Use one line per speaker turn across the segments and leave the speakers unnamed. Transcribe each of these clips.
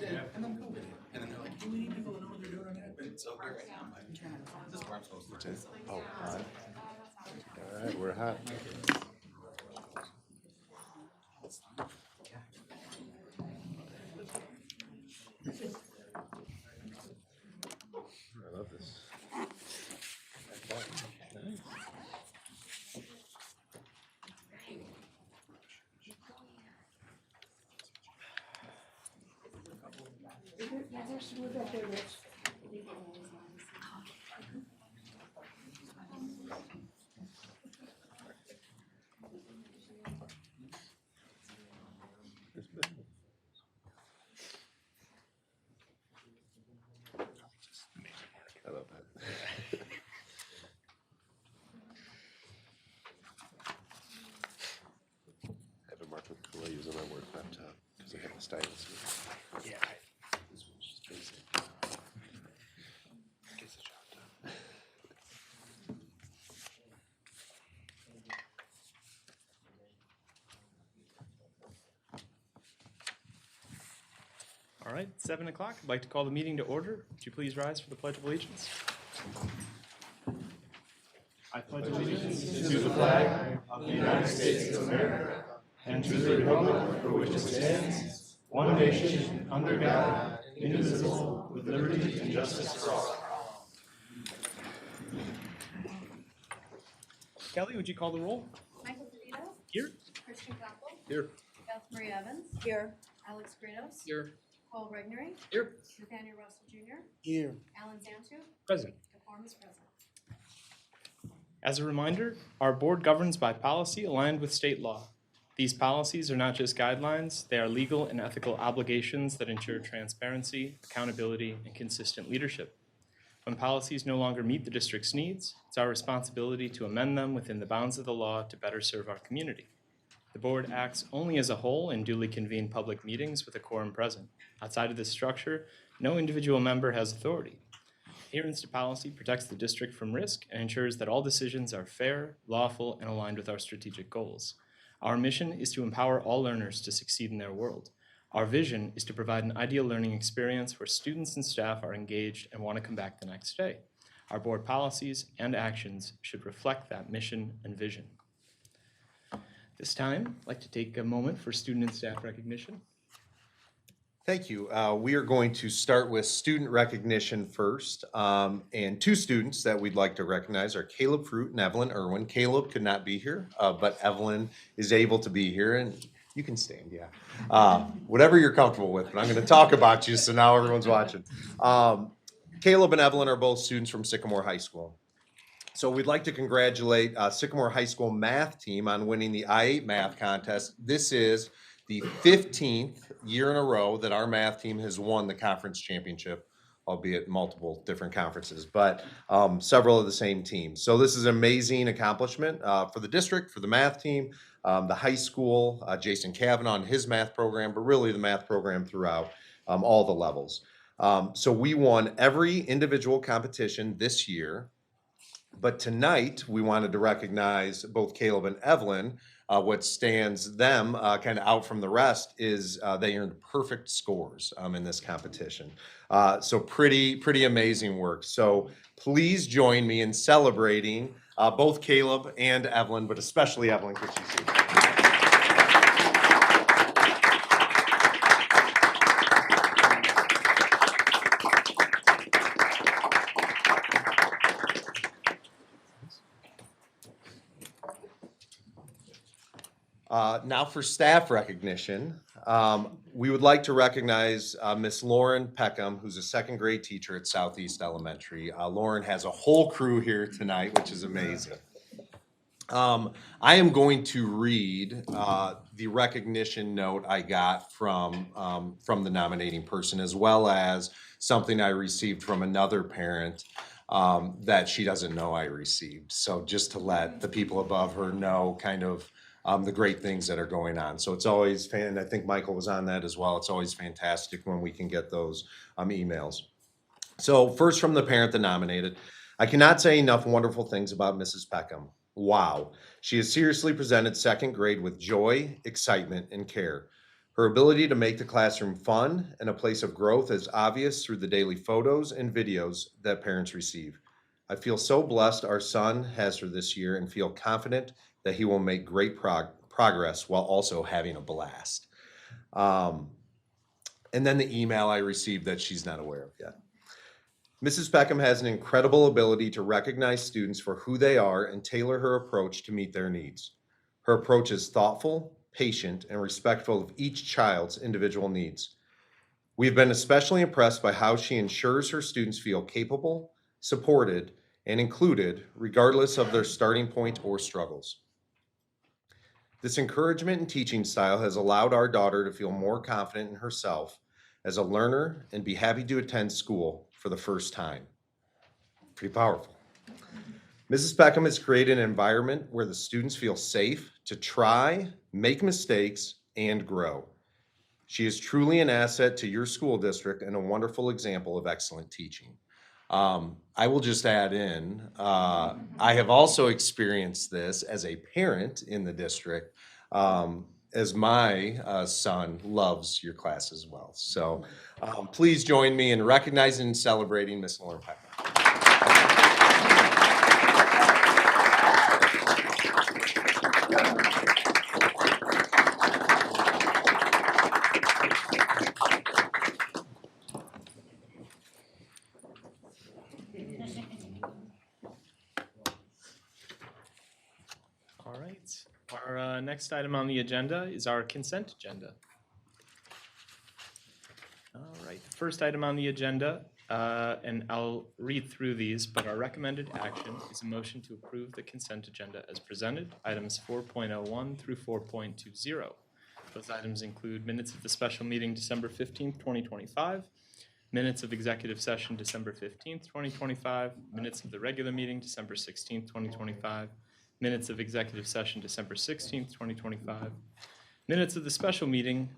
did, and then COVID hit. And then they're like, hey, we need people to know what they're doing on admin. So here I am. This is where I'm supposed to do.
Oh, hot. All right, we're hot. I love this. Nice. I love that. I have a mark with cool. I use on my work laptop because I have a stylus. Yeah. This one's just basic. Gets the job done.
All right, 7 o'clock. I'd like to call the meeting to order. Would you please rise for the Pledge of Allegiance? I pledge allegiance
To the flag of the United States of America and to the republic for which it stands, one nation, under God, indivisible, with liberty and justice for all.
Kelly, would you call the roll?
Michael DeVito.
Here.
Christian Koppel.
Here.
Beth Marie Evans.
Here.
Alex Granos.
Here.
Paul Regnery.
Here.
Nathaniel Russell Jr.
Here.
Alan Zantu.
Present.
The quorum is present.
As a reminder, our board governs by policy aligned with state law. These policies are not just guidelines, they are legal and ethical obligations that ensure transparency, accountability, and consistent leadership. When policies no longer meet the district's needs, it's our responsibility to amend them within the bounds of the law to better serve our community. The board acts only as a whole in duly convened public meetings with a quorum present. Outside of this structure, no individual member has authority. Adherence to policy protects the district from risk and ensures that all decisions are fair, lawful, and aligned with our strategic goals. Our mission is to empower all learners to succeed in their world. Our vision is to provide an ideal learning experience where students and staff are engaged and want to come back the next day. Our board policies and actions should reflect that mission and vision. This time, I'd like to take a moment for student and staff recognition.
Thank you. We are going to start with student recognition first. And two students that we'd like to recognize are Caleb Fruit and Evelyn Irwin. Caleb could not be here, but Evelyn is able to be here. And you can stand, yeah. Whatever you're comfortable with, but I'm going to talk about you, so now everyone's watching. Caleb and Evelyn are both students from Sycamore High School. So we'd like to congratulate Sycamore High School math team on winning the I-8 math contest. This is the 15th year in a row that our math team has won the conference championship, albeit multiple different conferences, but several of the same teams. So this is an amazing accomplishment for the district, for the math team, the high school, Jason Kavanaugh and his math program, but really the math program throughout all the levels. So we won every individual competition this year, but tonight we wanted to recognize both Caleb and Evelyn. What stands them kind of out from the rest is they earned perfect scores in this competition. So pretty amazing work. So please join me in celebrating both Caleb and Evelyn, but especially Evelyn because she's here. Now for staff recognition, we would like to recognize Miss Lauren Peckham, who's a second grade teacher at Southeast Elementary. Lauren has a whole crew here tonight, which is amazing. I am going to read the recognition note I got from the nominating person, as well as something I received from another parent that she doesn't know I received. So just to let the people above her know kind of the great things that are going on. So it's always, and I think Michael was on that as well, it's always fantastic when we can get those emails. So first from the parent that nominated, I cannot say enough wonderful things about Mrs. Peckham. Wow. She has seriously presented second grade with joy, excitement, and care. Her ability to make the classroom fun and a place of growth is obvious through the daily photos and videos that parents receive. I feel so blessed our son has her this year and feel confident that he will make great progress while also having a blast. And then the email I received that she's not aware of yet. Mrs. Peckham has an incredible ability to recognize students for who they are and tailor her approach to meet their needs. Her approach is thoughtful, patient, and respectful of each child's individual needs. We've been especially impressed by how she ensures her students feel capable, supported, and included regardless of their starting point or struggles. This encouragement and teaching style has allowed our daughter to feel more confident in herself as a learner and be happy to attend school for the first time. Pretty powerful. Mrs. Peckham has created an environment where the students feel safe to try, make mistakes, and grow. She is truly an asset to your school district and a wonderful example of excellent teaching. I will just add in, I have also experienced this as a parent in the district, as my son loves your class as well. So please join me in recognizing and celebrating Miss Lauren Peckham.
All right. Our next item on the agenda is our consent agenda. All right. The first item on the agenda, and I'll read through these, but our recommended action is a motion to approve the consent agenda as presented, items 4.01 through 4.20. Those items include minutes of the special meeting December 15th, 2025, minutes of executive session December 15th, 2025, minutes of the regular meeting December 16th, 2025, minutes of executive session December 16th, 2025, minutes of the special meeting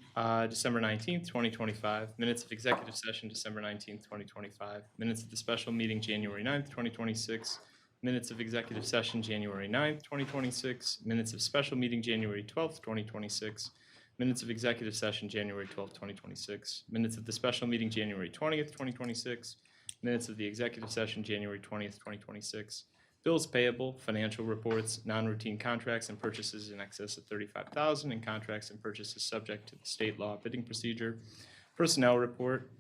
December 19th, 2025, minutes of executive session December 19th, 2025, minutes of the special meeting January 9th, 2026, minutes of executive session January 9th, 2026, minutes of special meeting January 12th, 2026, minutes of executive session January 12th, 2026, minutes of the special meeting January 20th, 2026, minutes of the executive session January 20th, 2026, bills payable, financial reports, non-routine contracts and purchases in excess of $35,000, and contracts and purchases subject to the state law bidding procedure, personnel report,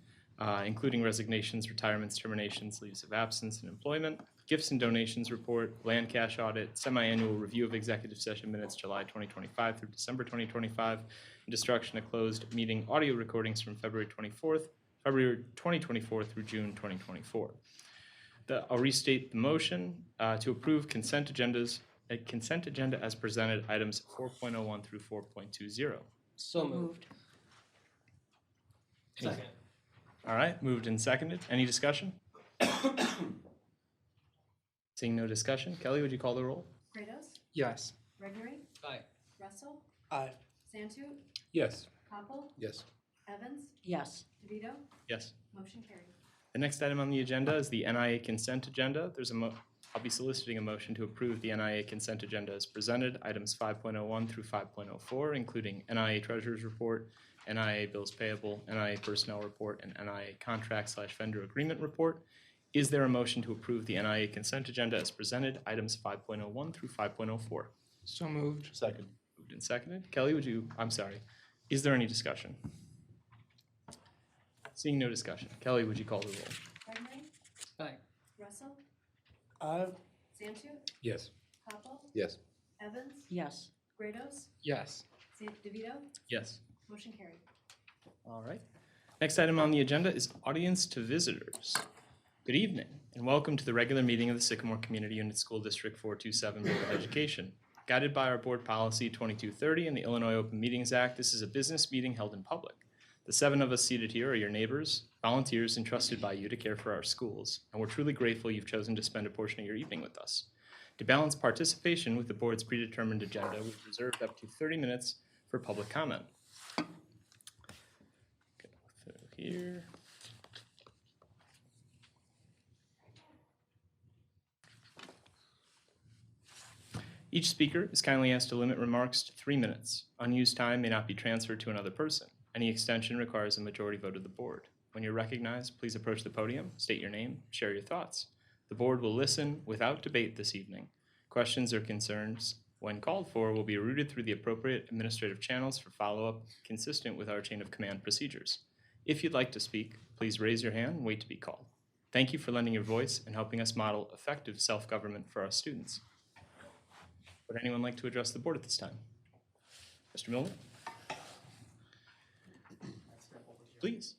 including resignations, retirements, terminations, leaves of absence, and employment, gifts and donations report, land cash audit, semi-annual review of executive session minutes July 2025 through December 2025, and destruction of closed meeting audio recordings from February 2024 through June 2024. I'll restate the motion to approve consent agenda as presented, items 4.01 through 4.20.
So moved. Second.
All right, moved and seconded. Any discussion? Seeing no discussion, Kelly, would you call the roll?
Kratos,
Yes.
Regnery,
Aye.
Russell,
Aye.
Santu,
Yes.
Koppel,
Yes.
Evans,
Yes.
DeVito,
Yes.
motion carried.
The next item on the agenda is the NIA consent agenda. I'll be soliciting a motion to approve the NIA consent agenda as presented, items 5.01 through 5.04, including NIA Treasurer's Report, NIA Bills Payable, NIA Personnel Report, and NIA Contract/Vendor Agreement Report. Is there a motion to approve the NIA consent agenda as presented, items 5.01 through 5.04?
So moved.
Second.
Moved and seconded. Kelly, is there any discussion? Seeing no discussion, Kelly, would you call the roll?
Regnery,
Aye.
Russell,
Aye.
Santu,
Yes.
Koppel,
Yes.
Evans,
Yes.
Kratos,
Yes.
DeVito,
Yes.
motion carried.
All right. Next item on the agenda is audience to visitors. Good evening, and welcome to the regular meeting of the Sycamore Community Unit School District 427 Board of Education. Guided by our Board Policy 2230 and the Illinois Open Meetings Act, this is a business meeting held in public. The 7 of us seated here are your neighbors, volunteers entrusted by you to care for our schools, and we're truly grateful you've chosen to spend a portion of your evening with us. To balance participation with the board's predetermined agenda, we've reserved up to 30 minutes for public comment. Go through here. Each speaker is kindly asked to limit remarks to 3 minutes. Unused time may not be transferred to another person. Any extension requires a majority vote of the board. When you're recognized, please approach the podium, state your name, share your thoughts. The board will listen without debate this evening. Questions or concerns, when called for, will be routed through the appropriate administrative channels for follow-up consistent with our chain of command procedures. If you'd like to speak, please raise your hand and wait to be called. Thank you for lending your voice and helping us model effective self-government for our students. Would anyone like to address the board at this time? Mr. Milner? Please.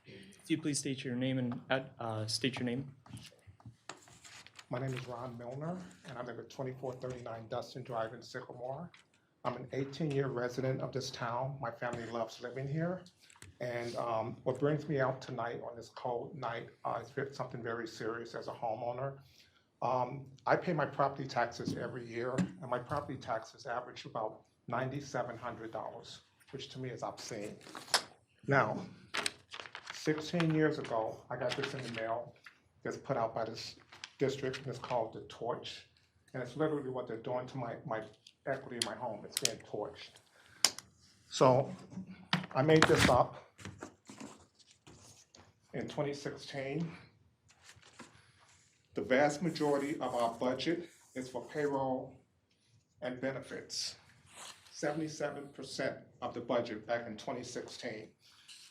If you please state your name and state your name.
My name is Ron Milner, and I live at 2439 Dustin Drive in Sycamore. I'm an 18-year resident of this town. My family loves living here. And what brings me out tonight on this cold night is something very serious as a homeowner. I pay my property taxes every year, and my property taxes average about $9,700, which to me is obscene. Now, 16 years ago, I got this in the mail. It's put out by this district, and it's called the torch. And it's literally what they're doing to my equity in my home. It's being torched. So I made this up in 2016. The vast majority of our budget is for payroll and benefits. 77% of the budget back in 2016.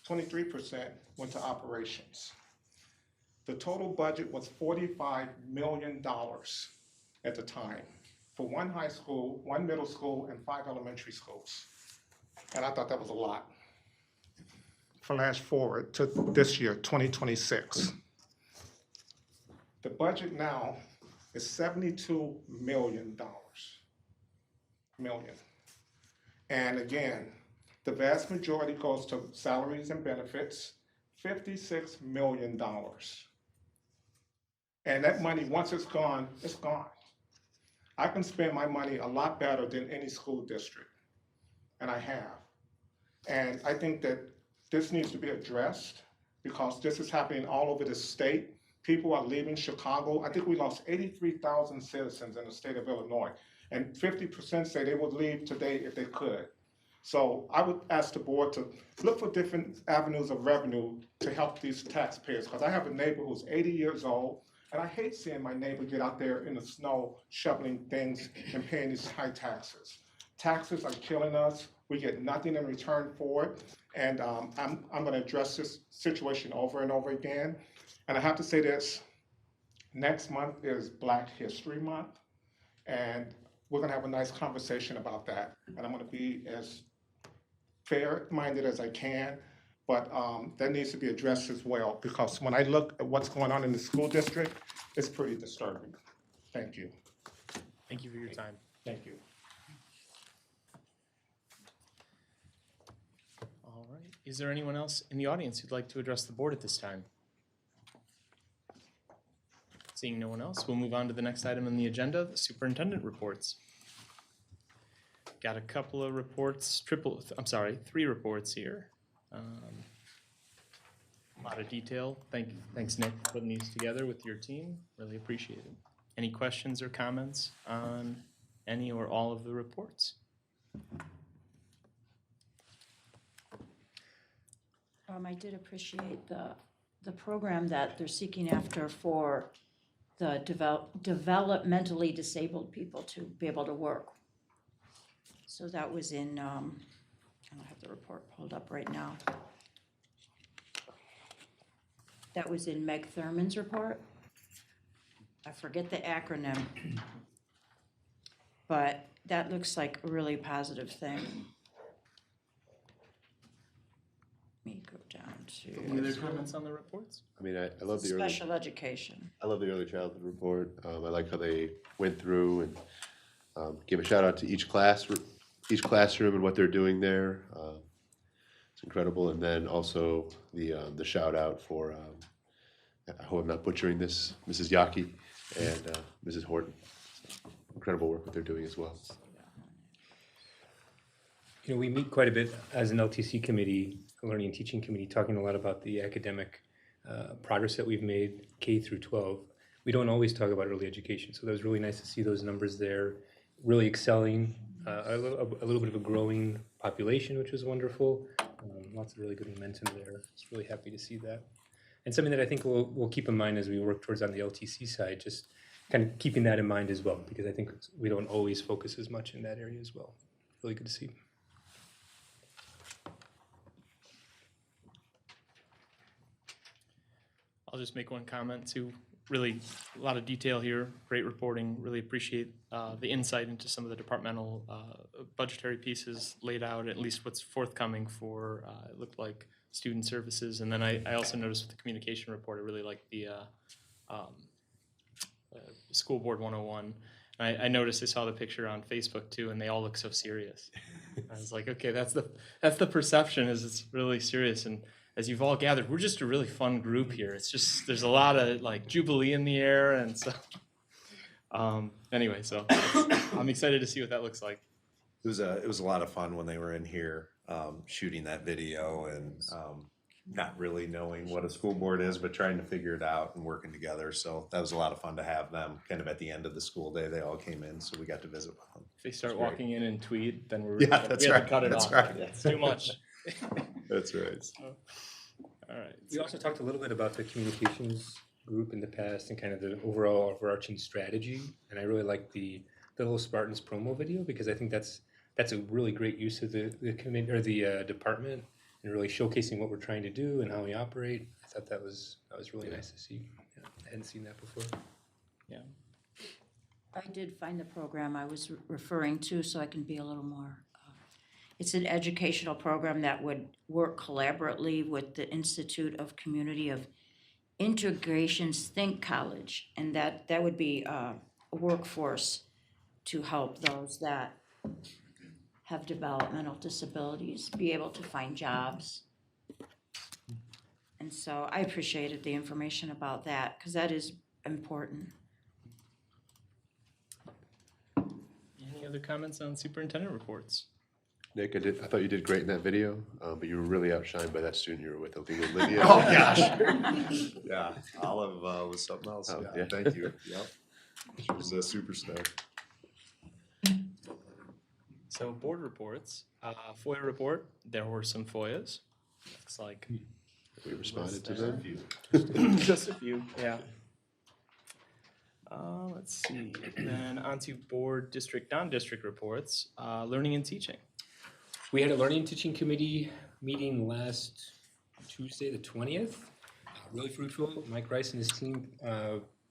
23% went to operations. The total budget was $45 million at the time for one high school, one middle school, and 5 elementary schools. And I thought that was a lot. Flash forward to this year, 2026. The budget now is $72 million. And again, the vast majority goes to salaries and benefits, $56 million. And that money, once it's gone, it's gone. I can spend my money a lot better than any school district, and I have. And I think that this needs to be addressed because this is happening all over the state. People are leaving Chicago. I think we lost 83,000 citizens in the state of Illinois, and 50% say they would leave today if they could. So I would ask the board to look for different avenues of revenue to help these taxpayers, because I have a neighbor who's 80 years old, and I hate seeing my neighbor get out there in the snow shoveling things and paying these high taxes. Taxes are killing us. We get nothing in return for it. And I'm going to address this situation over and over again. And I have to say this, next month is Black History Month. And we're going to have a nice conversation about that. And I'm going to be as fair-minded as I can. But that needs to be addressed as well, because when I look at what's going on in the school district, it's pretty disturbing. Thank you.
Thank you for your time.
Thank you.
All right. Is there anyone else in the audience who'd like to address the board at this time? Seeing no one else, we'll move on to the next item on the agenda, the superintendent reports. Got a couple of reports, 3 reports here. A lot of detail. Thanks, Nick, for putting these together with your team. Really appreciate it. Any questions or comments on any or all of the reports?
I did appreciate the program that they're seeking after for the developmentally disabled people to be able to work. So that was in, I don't have the report pulled up right now. That was in Meg Thurman's report. I forget the acronym, but that looks like a really positive thing. Let me go down
Any other
to
comments on the reports?
I mean, I love the
special education.
I love the early childhood report. I like how they went through and give a shout out to each classroom and what they're doing there. It's incredible. And then also the shout out for I hope I'm not butchering this, Mrs. Yaki and Mrs. Horton. So, incredible work what they're doing as well.
You know, we meet quite a bit as an LTC committee, a learning and teaching committee, talking a lot about the academic progress that we've made K through 12. we don't always talk about early education. So that was really nice to see those numbers there, really excelling, a little bit of a growing population, which was wonderful. Lots of really good momentum there. Just really happy to see that. And something that I think we'll keep in mind as we work towards on the LTC side, just kind of keeping that in mind as well, because I think we don't always focus as much in that area as well. Really good to see.
I'll just make one comment too. Really, a lot of detail here, great reporting. Really appreciate the insight into some of the departmental budgetary pieces laid out, at least what's forthcoming for, it looked like student services. And then I also noticed with the communication report, I really like the School Board 101. I noticed I saw the picture on Facebook too, and they all look so serious. I was like, okay, that's the perception, is it's really serious. And as you've all gathered, we're just a really fun group here. It's just, there's a lot of like jubilee in the air, and so anyway, so I'm excited to see what that looks like.
It was a lot of fun when they were in here shooting that video and not really knowing what a school board is, but trying to figure it out and working together. So that was a lot of fun to have them kind of at the end of the school day. They all came in, so we got to visit with them.
If they start walking in and tweet, then we
Yeah,
have
that's
to
right.
cut it
That's
off.
right.
It's too much.
That's right.
All right.
We also talked a little bit about the communications group in the past and kind of the overall overarching strategy. And I really like the little Spartans promo video, because I think that's a really great use of the committee or the department, and really showcasing what we're trying to do and how we operate. I thought that was really nice to see. Yeah, I hadn't seen that before.
Yeah.
I did find the program I was referring to, so I can be a little more. It's an educational program that would work collaboratively with the Institute of Community of Integration's Think College, and that would be a workforce to help those that have developmental disabilities be able to find jobs. And so I appreciated the information about that, because that is important.
Any other comments on superintendent reports?
Nick, I thought you did great in that video, but you were really outshined by that student you were with, Illegal Lydia.
Oh, gosh. Yeah, Olive was something else.
Oh,
Yeah,
yeah.
thank you. Yep. She was a superstar.
So board reports, FOIA report, there were some FOIAs. Looks like
We responded to them.
just a few, yeah. Let's see, then onto board district, non-district reports, learning and teaching.
We had a learning and teaching committee meeting last Tuesday, the 20th. Really fruitful. Mike Rice and his team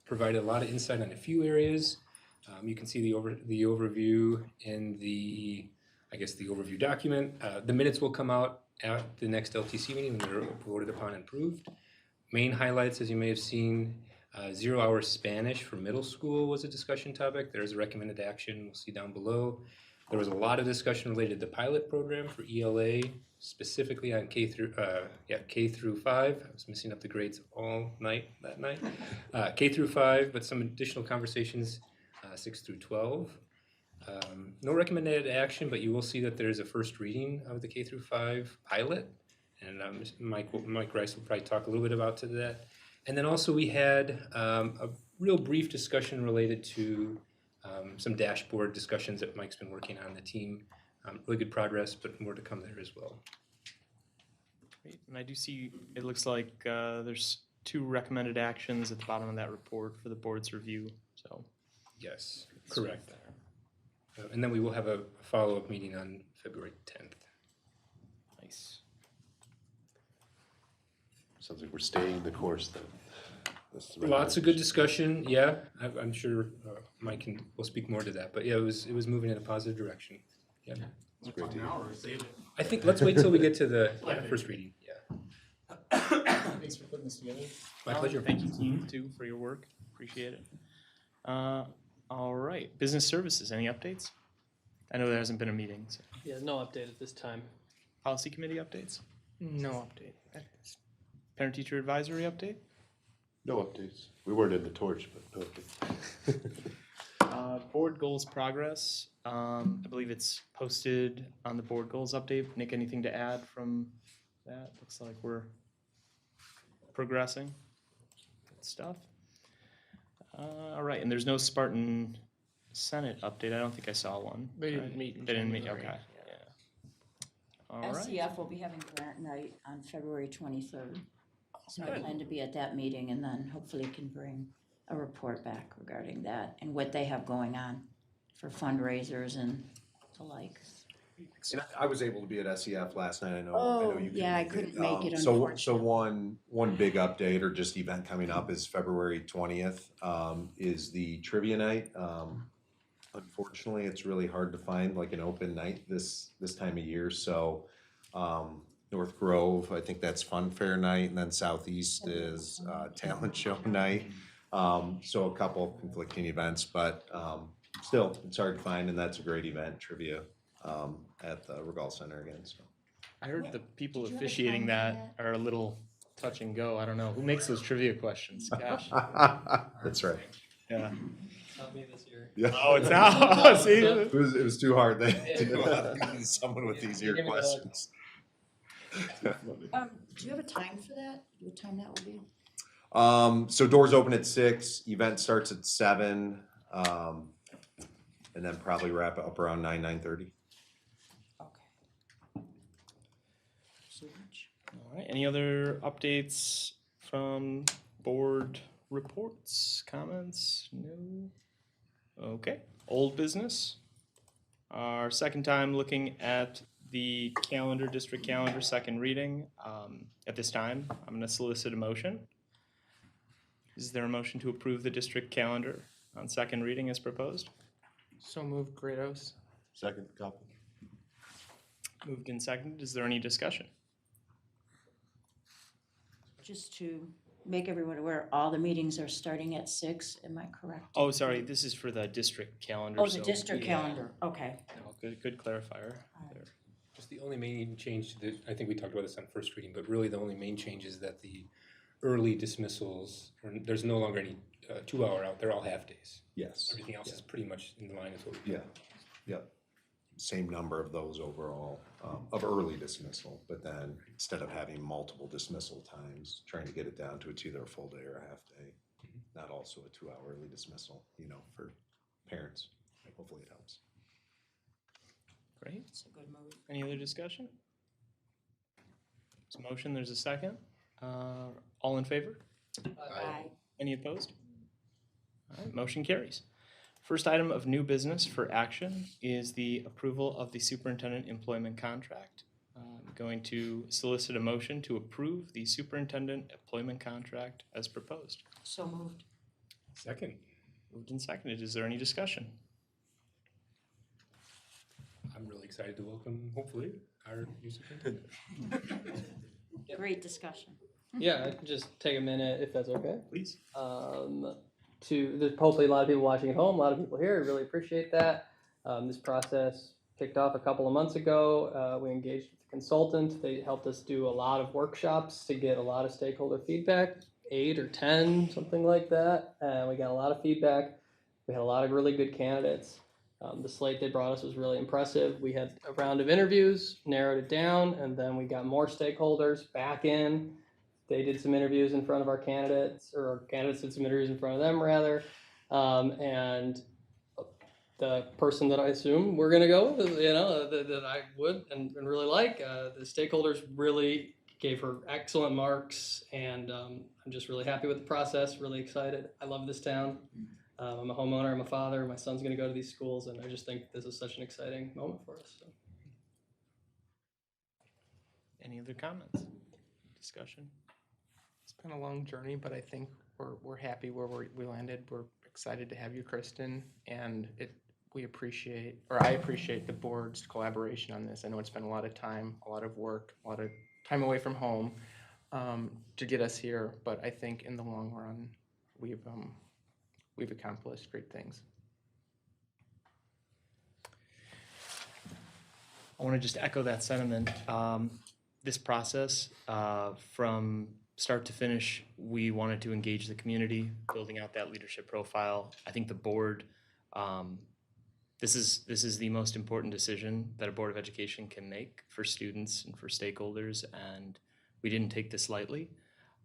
provided a lot of insight on a few areas. You can see the overview in the overview document. The minutes will come out at the next LTC meeting when they're voted upon and approved. Main highlights, as you may have seen, 0-hour Spanish for middle school was a discussion topic. There's a recommended action we'll see down below. There was a lot of discussion related to the pilot program for ELA, specifically on K through 5. I was messing up the grades all night that night. K through 5, but some additional conversations 6 through 12. No recommended action, but you will see that there is a first reading of the K through 5 pilot, and Mike Rice will probably talk a little bit about that. And then also we had a real brief discussion related to some dashboard discussions that Mike's been working on the team. Really good progress, but more to come there as well.
Great. And I do see, it looks like there's 2 recommended actions at the bottom of that report for the board's review, so.
Yes, correct. And then we will have a follow-up meeting on February 10th.
Nice.
Sounds like we're staying the course then. That's the
Lots of good discussion. Yeah, I'm sure Mike will speak more to that. But yeah, it was moving in a positive direction. Yeah,
It's great to hear.
I think let's wait till we get to the first reading. Yeah,
Thanks for putting this together.
my pleasure.
Thank you, team, too, for your work. Appreciate it. All right, business services, any updates? I know there hasn't been a meeting, so.
Yeah, no update at this time.
Policy committee updates?
No update.
Parent-teacher advisory update?
No updates. We weren't in the torch, but no updates.
Board goals progress. I believe it's posted on the board goals update. Nick, anything to add from that? Looks like we're progressing. Good stuff. All right, and there's no Spartan Senate update. I don't think I saw one.
They didn't
right?
meet in
They didn't meet,
January.
okay, yeah. All right.
SCF will be having grant night on February 23rd. So I
Good.
plan to be at that meeting and then hopefully can bring a report back regarding that and what they have going on for fundraisers and the like.
And I was able to be at SEF last night. I know
Oh,
you
yeah, I
couldn't
couldn't make it,
So
unfortunately.
one big update or just event coming up is February 20th, is the trivia night. Unfortunately, it's really hard to find like an open night this time of year. So, North Grove, I think that's Fun Fair night, and then Southeast is talent show night. So a couple conflicting events, but still, it's hard to find, and that's a great event, trivia at the Regal Center again. So
I heard the people
Did you have a
officiating
time
that
for
are a little touch and go. I don't know. Who makes those trivia questions? Gosh.
that's right.
Yeah.
Not me this year.
Yeah.
Oh, it's now. See?
It was too hard. They needed someone with easier
Give me the hook.
questions.
Do you have a time for that? What time that will be?
So doors open at 6, event starts at 7, and then probably wrap it up around 9:30.
Okay. So much.
All right. Any other updates from board reports, comments? No. Okay. Old business. Our second time looking at the calendar, district calendar, second reading. At this time, I'm going to solicit a motion. Is there a motion to approve the district calendar on second reading as proposed?
So moved, Kratos.
Second copy.
Moved and seconded. Is there any discussion?
Just to make everyone aware, all the meetings are starting at 6, am I correct?
Oh, sorry. This is for the district calendar.
Oh, the
so-
district
Yeah.
calendar, okay.
No, good clarifier there.
Just the only main change to the, I think we talked about this on first reading, but really the only main change is that the early dismissals, there's no longer any 2-hour out, they're all half days.
Yes.
Everything else is pretty much in line with what we.
Yeah. Yep. Same number of those overall, of early dismissal, but then instead of having multiple dismissal times, trying to get it down to it's either a full day or a half day. Not also a 2-hour early dismissal, for parents. Hopefully it helps.
Great.
It's a good move.
Any other discussion? There's a motion, there's a second. All in favor?
Aye.
Any opposed? All right, motion carries. First item of new business for action is the approval of the superintendent employment contract. I'm going to solicit a motion to approve the superintendent employment contract as proposed.
So moved.
Second.
Moved and seconded. Is there any discussion?
I'm really excited to welcome, hopefully, our new superintendent.
Great discussion.
Yeah, I can just take a minute if that's okay.
Please.
There's hopefully a lot of people watching at home, a lot of people here. I really appreciate that. This process kicked off a couple of months ago. We engaged with a consultant. They helped us do a lot of workshops to get a lot of stakeholder feedback, 8 or 10, something like that. And we got a lot of feedback. We had a lot of really good candidates. The slate they brought us was really impressive. We had a round of interviews, narrowed it down, and then we got more stakeholders back in. They did some interviews in front of our candidates, or our candidates did some interviews in front of them, rather. And the person that I assume we're going to go with, that I would and really like, the stakeholders really gave her excellent marks, and I'm just really happy with the process, really excited. I love this town. I'm a homeowner, I'm a father, my son's going to go to these schools, and I just think this is such an exciting moment for us. So.
Any other comments? Discussion?
It's been a long journey, but I think we're happy where we landed. We're excited to have you, Kristen, and I appreciate the board's collaboration on this. I know it's been a lot of time, a lot of work, a lot of time away from home to get us here, but I think in the long run we've accomplished great things.
I want to just echo that sentiment. This process, from start to finish, we wanted to engage the community, building out that leadership profile. I think the board, this is the most important decision that a Board of Education can make for students and for stakeholders, and we didn't take this lightly.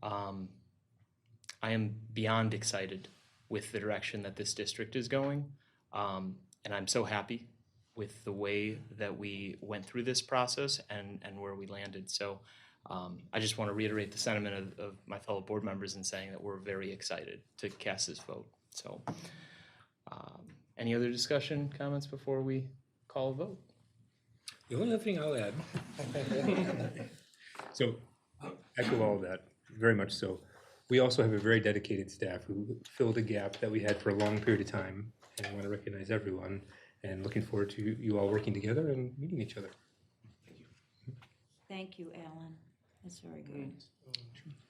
I am beyond excited with the direction that this district is going. And I'm so happy with the way that we went through this process and where we landed. So I just want to reiterate the sentiment of my fellow board members in saying that we're very excited to cast this vote. So any other discussion, comments before we call a vote?
The only other thing I'll add, so echo all of that, very much so. We also have a very dedicated staff who filled a gap that we had for a long period of time, and I want to recognize everyone, and looking forward to you all working together and meeting each other.
Thank you, Alan. That's very good.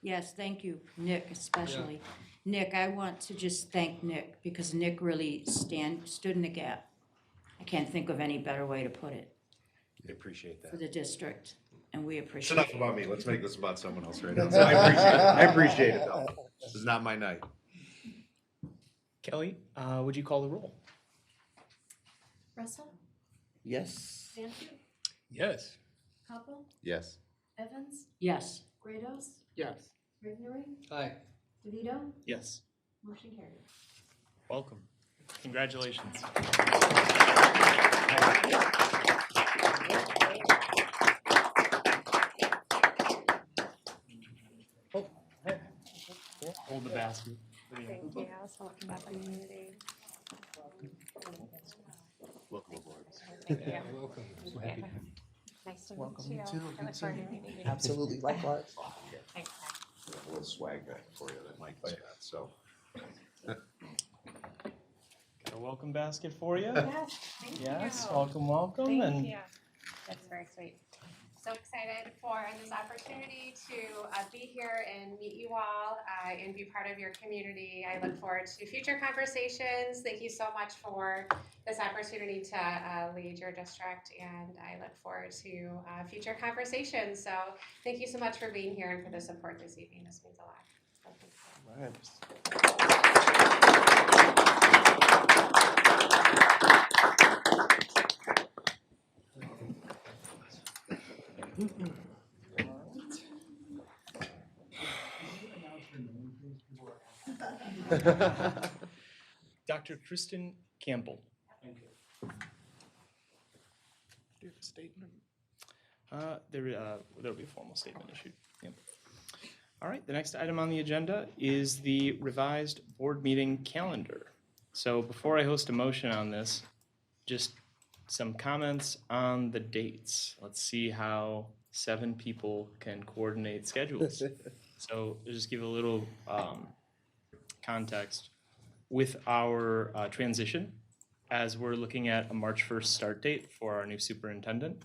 Yes, thank you, Nick especially. Nick, I want to just thank Nick because Nick really stood in the gap. I can't think of any better way to put it
I appreciate
for
that.
the district, and we
It's
appreciate
enough
it.
about me. Let's make this about someone else right now. So I appreciate it though. This is not my night.
Kelly, would you call the roll?
Russell,
Yes.
Banfield,
Yes.
Hopple,
Yes.
Evans,
Yes,
Grados,
Yes.
Regnery,
Aye.
DeVito,
Yes.
motion carried.
Welcome. Congratulations. Hold the basket.
Thank you. So welcome back to the community.
Welcome aboard.
Thank you.
Welcome. So happy to have you.
Nice to
Welcome,
meet
you
you.
too.
I look forward to meeting you.
Absolutely, likewise.
Thanks.
A little swag back for you that Mike got, so.
Got a welcome basket for you.
Yes, thank you.
Yes, welcome, welcome.
Thank
And
you. That's very sweet. So excited for this opportunity to be here and meet you all and be part of your community. I look forward to future conversations. Thank you so much for this opportunity to lead your district, and I look forward to future conversations. So thank you so much for being here and for the support this evening. This means a lot. So thank you.
Dr. Kristen Campbell.
Do you have a statement?
There'll be a formal statement issued. Yep. All right, the next item on the agenda is the revised board meeting calendar. So before I host a motion on this, just some comments on the dates. Let's see how 7 people can coordinate schedules. So to just give a little context. With our transition, as we're looking at a March 1st start date for our new superintendent,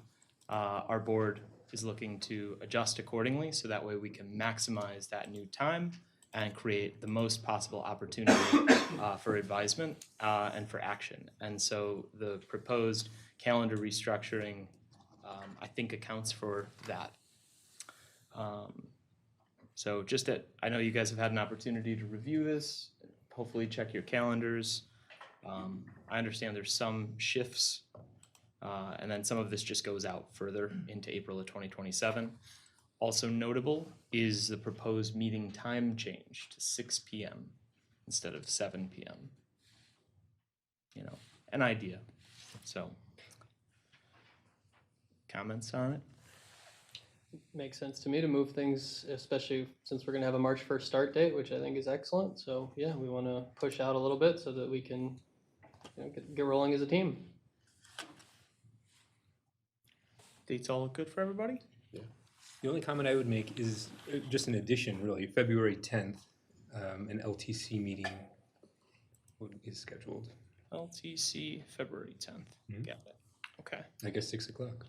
our board is looking to adjust accordingly so that way we can maximize that new time and create the most possible opportunity for advisement and for action. And so the proposed calendar restructuring, I think, accounts for that. So just that, I know you guys have had an opportunity to review this, hopefully check your calendars. I understand there's some shifts, and then some of this just goes out further into April of 2027. Also notable is the proposed meeting time change to 6 p.m. instead of 7 p.m. You know, an idea. So, comments on it?
Makes sense to me to move things, especially since we're gonna have a March 1st start date, which I think is excellent. So yeah, we wanna push out a little bit so that we can, you know, get rolling as a team.
Dates all look good for everybody?
The only comment I would make is just an addition, really. February 10th, an LTC meeting is scheduled.
LTC, February 10th.
Mhm.
Got it. Okay.
I guess 6 o'clock.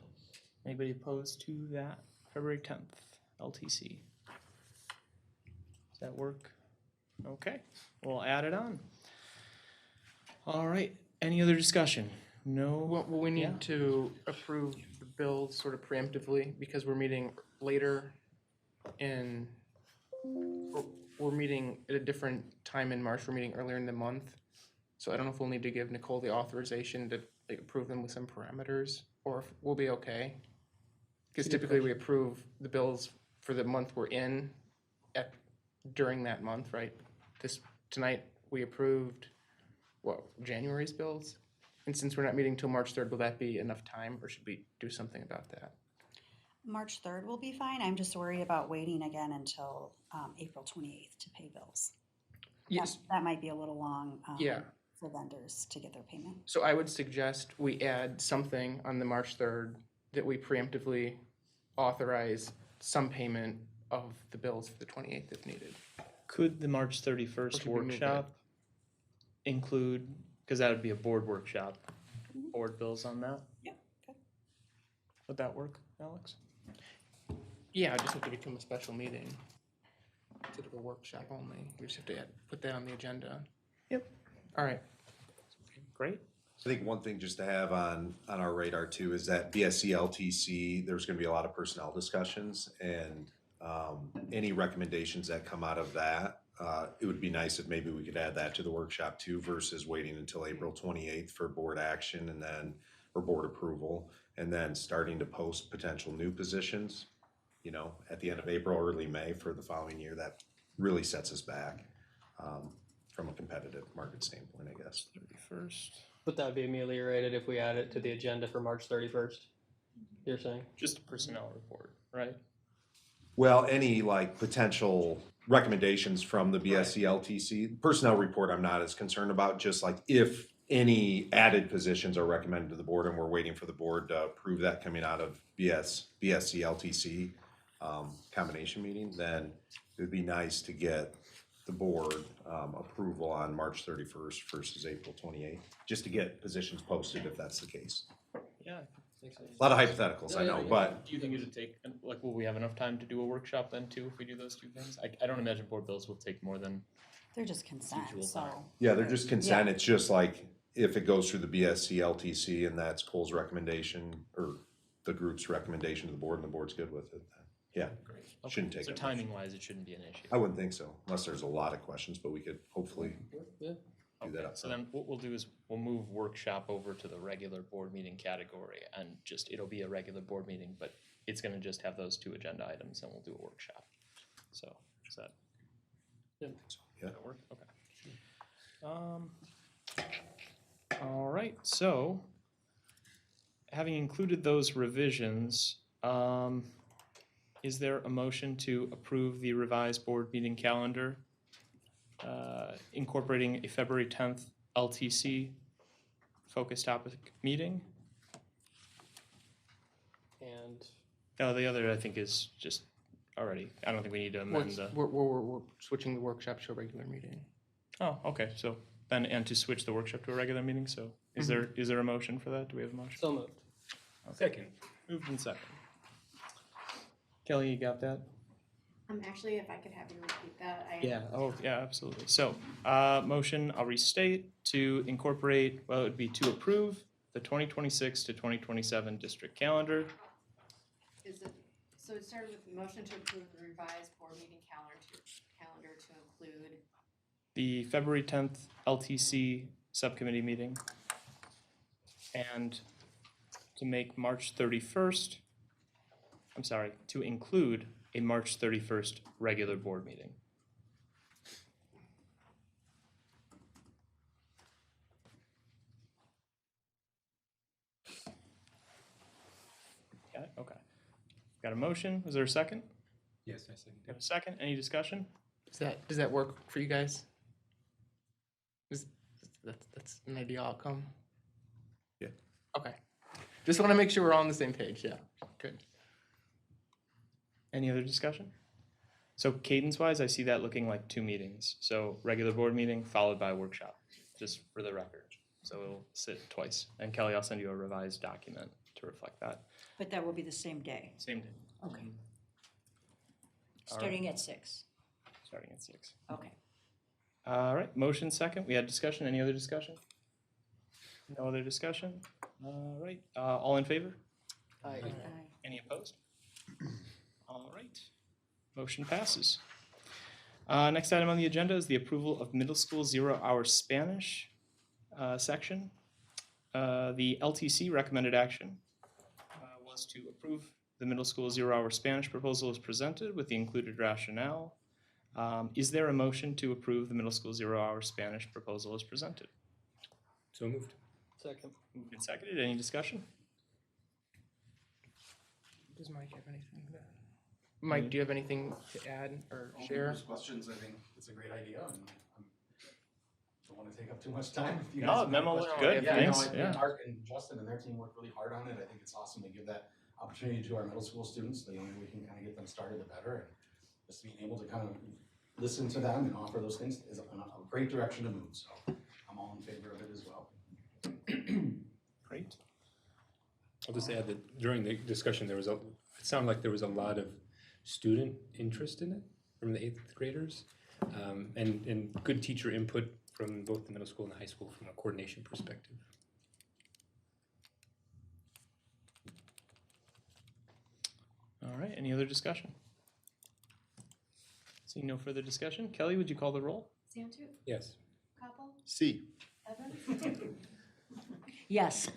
Anybody opposed to that? February 10th, LTC. Does that work? Okay, we'll add it on. All right, any other discussion? No?
Well, we
Yeah.
need to approve the bills sort of preemptively because we're meeting later in, we're meeting at a different time in March. We're meeting earlier in the month. So I don't know if we'll need to give Nicole the authorization to like, approve them with some parameters or if we'll be okay. Because typically we approve the bills for the month we're in during that month, right? Tonight, we approved, what, January's bills? And since we're not meeting till March 3rd, will that be enough time, or should we do something about that?
March 3rd will be fine. I'm just worried about waiting again until April 28th to pay bills.
Yes.
That might be a little long
Yeah.
for vendors to get their payment.
So I would suggest we add something on the March 3rd that we preemptively authorize some payment of the bills for the 28th if needed.
Could the March
Or
31st
should we move
workshop include, because that would be a board workshop, board bills on that?
Yep, okay.
Would that work, Alex?
Yeah, it just have to become a special meeting instead of a workshop only. We just have to put that on the agenda.
Yep.
All right.
Great.
I think one thing just to have on our radar too is that BSC LTC, there's gonna be a lot of personnel discussions and any recommendations that come out of that, it would be nice if maybe we could add that to the workshop too versus waiting until April 28th for board action and then, or board approval, and then starting to post potential new positions, you know, at the end of April, early May for the following year. That really sets us back from a competitive market standpoint, I guess.
31st.
But that would be ameliorated if we add it to the agenda for March 31st, you're saying?
Just a personnel report, right?
Well, any like potential recommendations from the BSC LTC personnel report, I'm not as concerned about. Just like if any added positions are recommended to the board, and we're waiting for the board to approve that coming out of BSC LTC combination meeting, then it'd be nice to get the board approval on March 31st versus April 28th, just to get positions posted if that's the case.
Yeah.
A lot of hypotheticals, I know, but
Do you think it would take, like, will we have enough time to do a workshop then too if we do those two things? I don't imagine board bills will take more than,
They're just consent,
Usual
so.
time.
yeah, they're just consent. It's just like if it goes through the BSC LTC and that's Cole's recommendation or the group's recommendation to the board and the board's good with it, then yeah, shouldn't take
so
it.
timing wise, it shouldn't be an issue.
I wouldn't think so, unless there's a lot of questions, but we could hopefully
Yeah.
do that
Okay,
up
so
front.
then what we'll do is we'll move workshop over to the regular board meeting category and just, it'll be a regular board meeting, but it's gonna just have those two agenda items and we'll do a workshop. So, is that?
Yeah.
That work? Okay. All right, so having included those revisions, is there a motion to approve the revised board meeting calendar incorporating a February 10th LTC focus topic meeting?
And
The other I think is just already, I don't think we need to amend the.
We're switching the workshop to a regular meeting.
Oh, okay, so then, and to switch the workshop to a regular meeting, so is there a motion for that? Do we have a motion?
so moved.
Second. Moved and second. Kelly, you got that?
Actually, if I could have you repeat that,
Yeah, absolutely. So, motion, I'll restate, to incorporate, well, it would be to approve the 2026 to 2027 district calendar.
Is it, so it started with the motion to approve the revised board meeting calendar to include
The February 10th LTC subcommittee meeting. And to make March 31st, I'm sorry, to include a March 31st regular board meeting. Got it? Okay. Got a motion? Is there a second?
Yes, I second.
Got a second? Any discussion?
Does that work for you guys? That's an ideal outcome?
Yeah.
Okay. Just want to make sure we're all on the same page, yeah. Good.
Any other discussion? So cadence-wise, I see that looking like 2 meetings. So regular board meeting followed by a workshop, just for the record. So it'll sit twice. And Kelly, I'll send you a revised document to reflect that.
But that will be the same day,
Same day.
okay.
All
Starting at 6,
Starting at 6.
okay.
All right, motion second. We had discussion. Any other discussion? No other discussion? All right, all in favor?
Aye.
Any opposed? All right, motion passes. Next item on the agenda is the approval of middle school 0-hour Spanish section. The LTC recommended action was to approve the middle school 0-hour Spanish proposal as presented with the included rationale. Is there a motion to approve the middle school 0-hour Spanish proposal as presented?
So moved.
Second.
Moved and seconded. Any discussion?
Does Mike have anything to? Mike, do you have anything to add or
Only
share?
those questions, I think it's a great idea, and don't want to take up too much time. If you
No,
guys have any
memo looked
questions.
good,
Yeah,
thanks,
no, I think
yeah.
Mark and Justin and their team worked really hard on it. I think it's awesome to give that opportunity to our middle school students. The younger we can kind of get them started, the better. And just being able to kind of listen to them and offer those things is a great direction to move. So I'm all in favor of it as well.
Great.
I'll just add that during the discussion, it sounded like there was a lot of student interest in it from the 8th graders, and good teacher input from both the middle school and the high school from a coordination perspective.
All right, any other discussion? Seeing no further discussion, Kelly, would you call the roll?
Santu,
Yes.
Koppel,
C.
Evans,
Yes.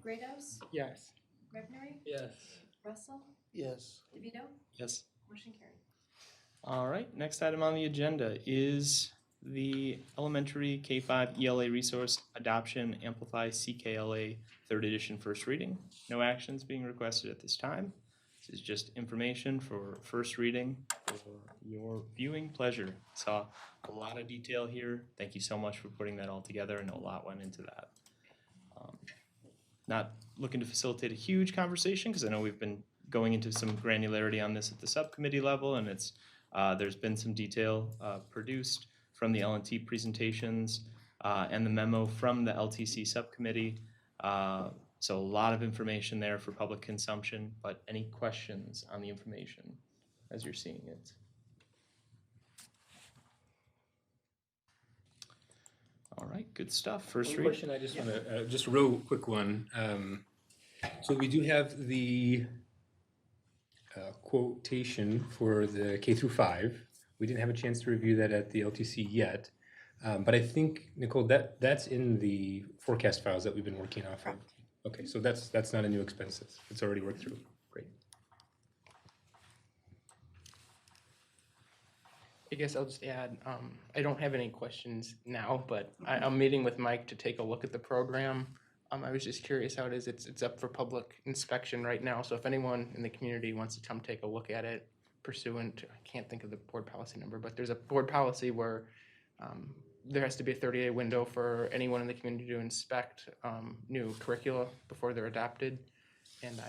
Grados,
Yes.
Gregory,
Yes.
Russell,
Yes.
DeVito,
Yes.
motion carried.
All right, next item on the agenda is the Elementary K-5 ELA Resource Adoption Amplify CKLA 3rd edition first reading. No actions being requested at this time. This is just information for first reading for your viewing pleasure. Saw a lot of detail here. Thank you so much for putting that all together. I know a lot went into that. Not looking to facilitate a huge conversation because I know we've been going into some granularity on this at the subcommittee level, and it's there's been some detail produced from the L&T presentations and the memo from the LTC subcommittee. So a lot of information there for public consumption, but any questions on the information as you're seeing it? All right, good stuff. First
One
read.
question I just want to, just a real quick one. So we do have the quotation for the K through 5. We didn't have a chance to review that at the LTC yet. But I think, Nicole, that's in the forecast files that we've been working off of. Okay, so that's not a new expense. It's already worked through. Great.
I guess I'll just add, I don't have any questions now, but I'm meeting with Mike to take a look at the program. I was just curious how it is. It's up for public inspection right now, so if anyone in the community wants to come take a look at it pursuant to, I can't think of the board policy number, but there's a board policy where there has to be a 30-day window for anyone in the community to inspect new curricula before they're adopted. And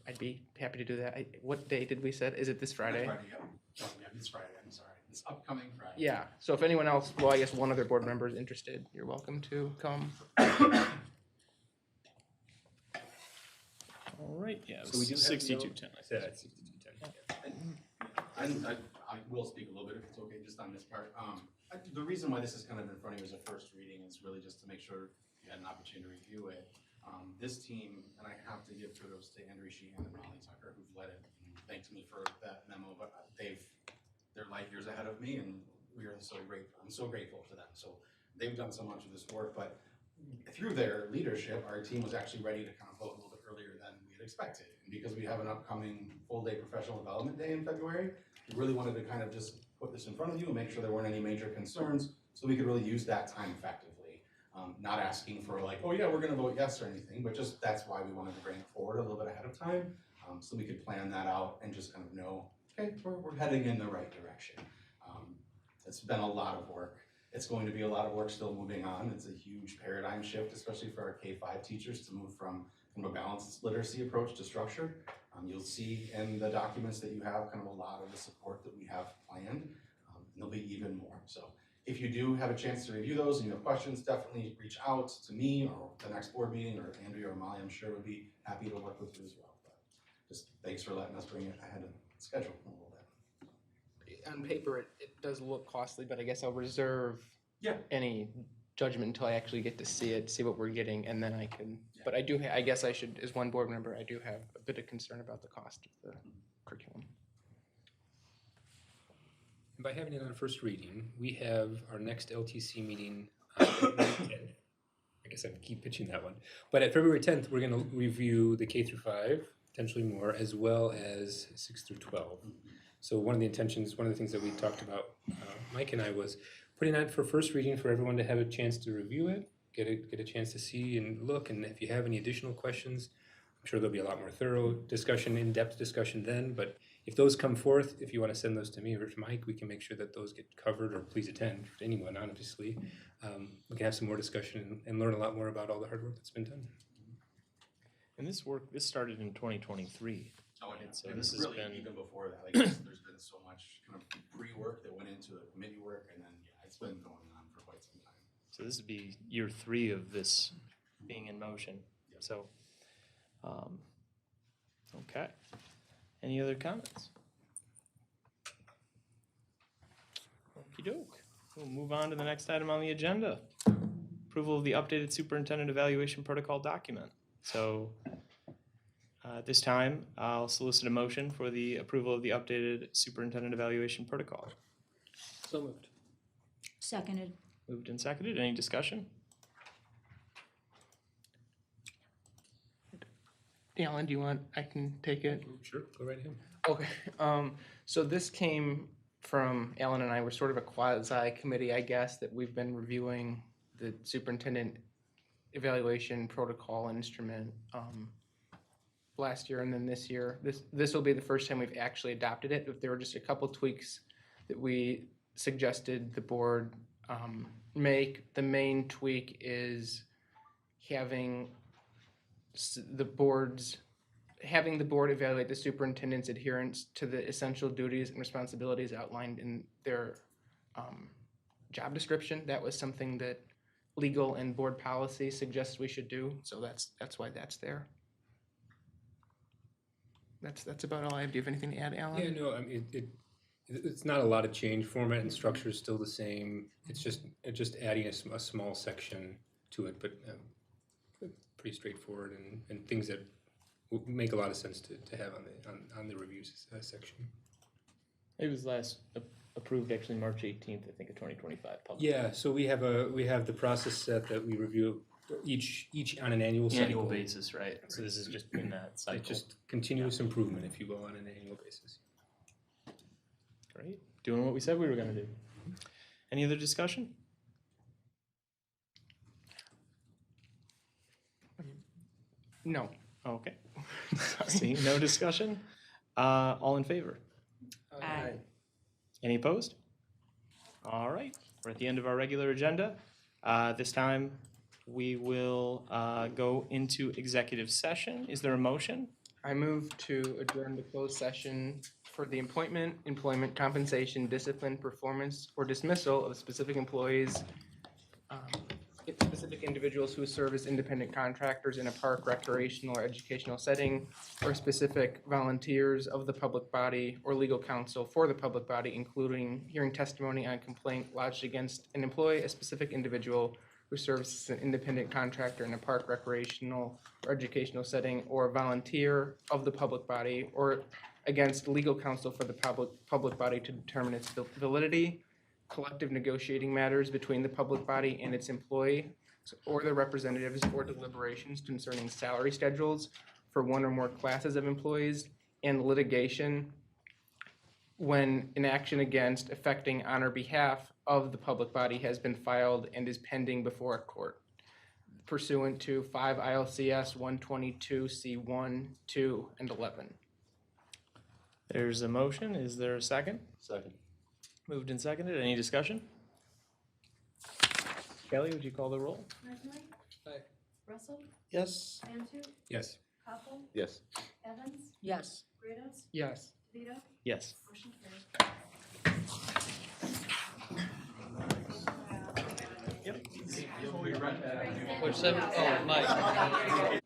I'd be happy to do that. What day did we set? Is it this Friday?
Friday, yeah. Oh, yeah, this Friday, I'm sorry. This upcoming Friday.
Yeah, so if anyone else, well, I guess one other board member is interested, you're welcome to come.
All right, yeah,
So we do have
6210. I
Yeah,
think.
it's 6210.
I will speak a little bit if it's okay, just on this part. The reason why this is kind of in front of you as a first reading is really just to make sure you had an opportunity to review it. This team, and I have to give kudos to Andrew Sheehan and Molly Tucker, who've led it, and thanked me for that memo, but they're light years ahead of me, and we are so grateful. I'm so grateful to them. So they've done so much of this work, but through their leadership, our team was actually ready to kind of vote a little bit earlier than we had expected. And because we have an upcoming full-day professional development day in February, we really wanted to kind of just put this in front of you and make sure there weren't any major concerns, so we could really use that time effectively. Not asking for like, oh yeah, we're gonna vote yes or anything, but just that's why we wanted to bring it forward a little bit ahead of time, so we could plan that out and just kind of know, okay, we're heading in the right direction. It's been a lot of work. It's going to be a lot of work still moving on. It's a huge paradigm shift, especially for our K-5 teachers, to move from a balanced literacy approach to structure. You'll see in the documents that you have kind of a lot of the support that we have planned, and there'll be even more. So if you do have a chance to review those and you have questions, definitely reach out to me or the next board meeting, or Andrea or Molly, I'm sure would be happy to work with you as well. But just thanks for letting us bring it ahead of schedule a little bit.
On paper, it does look costly, but I guess I'll reserve
Yeah.
any judgment until I actually get to see it, see what we're getting, and then I can, but I do, I guess I should, as one board member, I do have a bit of concern about the cost of the curriculum.
And by having it on first reading, we have our next LTC meeting on February 10th. I guess I keep pitching that one. But at February 10th, we're going to review the K through 5, potentially more, as well as 6 through 12. So one of the intentions, one of the things that we talked about, Mike and I, was putting that for first reading for everyone to have a chance to review it, get a chance to see and look, and if you have any additional questions, I'm sure there'll be a lot more thorough discussion, in-depth discussion then, but if those come forth, if you want to send those to me or to Mike, we can make sure that those get covered, or please attend, to anyone, obviously. We can have some more discussion and learn a lot more about all the hard work that's been done.
And this started in 2023.
Oh, yeah.
So
And
this has
really,
been,
even before that, like, there's been so much kind of pre-work that went into the committee work, and then, yeah, it's been going on for quite some time.
so this would be year 3 of this being in motion.
Yep.
So, okay. Any other comments? Okey doke. We'll move on to the next item on the agenda. Approval of the updated superintendent evaluation protocol document. So, at this time, I'll solicit a motion for the approval of the updated superintendent evaluation protocol.
So moved.
Seconded.
Moved and seconded. Any discussion?
Alan, do you want, I can take it?
Sure, go right ahead.
Okay, so this came from Alan and I. We're sort of a quasi committee, I guess, that we've been reviewing the superintendent evaluation protocol and instrument last year and then this year. This will be the first time we've actually adopted it. If there were just a couple tweaks that we suggested the board make. The main tweak is having the board evaluate the superintendent's adherence to the essential duties and responsibilities outlined in their job description. That was something that legal and board policy suggests we should do, so that's why that's there. That's about all I have. Do you have anything to add, Alan?
Yeah, no, I mean, it's not a lot of change. Format and structure is still the same. It's just adding a small section to it, but pretty straightforward and things that will make a lot of sense to have on the reviews section.
It was last approved actually March 18th, I think, of 2025. Public.
Yeah, so we have the process set that we review each on an annual cycle.
Annual basis, right? So this is just in that cycle.
It's just continuous improvement, if you will, on an annual basis.
Great. Doing what we said we were going to do. Any other discussion?
No.
Okay. Seeing no discussion. All in favor?
Aye.
Any opposed? All right. We're at the end of our regular agenda. This time we will go into executive session. Is there a motion?
I move to adjourn the closed session for the appointment, employment, compensation, discipline, performance, or dismissal of specific employees, specific individuals who serve as independent contractors in a park, recreational, or educational setting, or specific volunteers of the public body or legal counsel for the public body, including hearing testimony on a complaint lodged against an employee, a specific individual who serves as an independent contractor in a park, recreational, or educational setting, or a volunteer of the public body, or against legal counsel for the public body to determine its validity, collective negotiating matters between the public body and its employee, or their representatives, or deliberations concerning salary schedules for one or more classes of employees, and litigation when an action against, affecting, on or behalf of the public body has been filed and is pending before a court pursuant to 5 ILCS 122C1, 2, and 11.
There's a motion. Is there a second?
Second.
Moved and seconded. Any discussion? Kelly, would you call the roll?
Martinelli?
Aye.
Russell?
Yes.
Bantu?
Yes.
Koppel?
Yes.
Evans?
Yes.
Grados?
Yes.
DeVito?
Yes.
Motion carried.
Yep.
Which, oh, Mike.